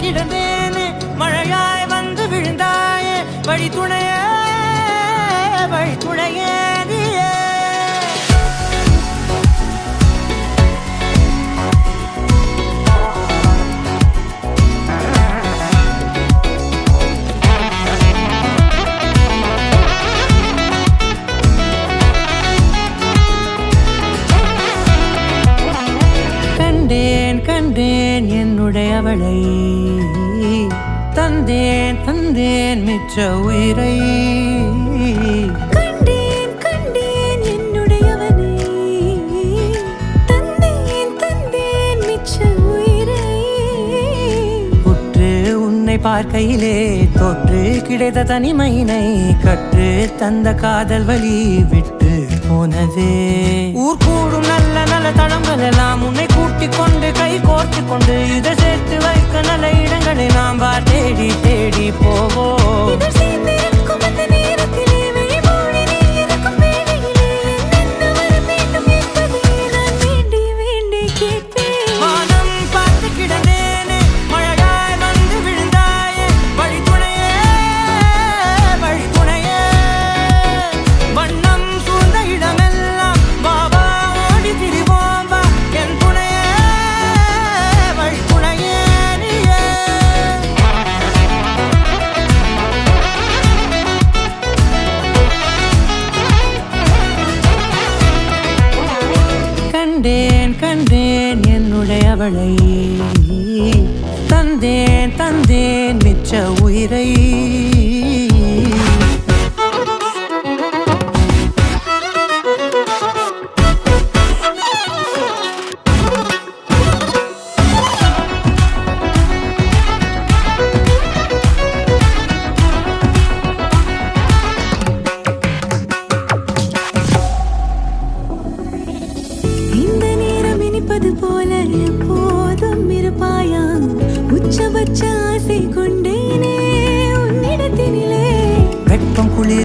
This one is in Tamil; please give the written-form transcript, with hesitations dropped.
கிடந்தேனே மழையாய் வந்து விழுந்தாயே வழித்துணையே வழித்துணையே நீயே கண்டேன் கண்டேன் என்னுடையவளை தந்தேன் தந்தேன் மிச்ச உயிரை கண்டேன் கண்டேன் என்னுடையவனை தந்தேன் தந்தேன் மிச்ச உயிரை உற்று உன்னை பார்க்கையிலே தொற்று கிடைத்த தனிமையினை கற்று தந்த காதல் வழி விட்டு போனதே ஊர் கூடும் நல்ல நல்ல தளங்கள் எல்லாம் உன்னை கூட்டிக் கொண்டு கை கோர்த்து கொண்டு இதை சேர்த்து வைக்க நல்ல இடங்களை நாம் தேடி தேடி போவோம் இதழ் சேர்ந்திருக்கும் அந்த நேரத்திலே விழிமூடி நீ இருக்கும் வேளையிலே என்னென்ன வர வேண்டும் என்பதை நான் வேண்டி வேண்டி கேட்பேன் வானம் பார்த்து கிடந்தேனே மழையாய் வந்து விழுந்தாயே வழித்துணையே வழித்துணையே வண்ணம் சூழ்ந்த இடமெல்லாம் பாபா ஓடி திரிவோம் வா என் துணையே வழித்துணையே நீயே கண்டேன் கண்டேன் என்னுடையவளை தந்தேன் தந்தேன் மிச்ச உயிரை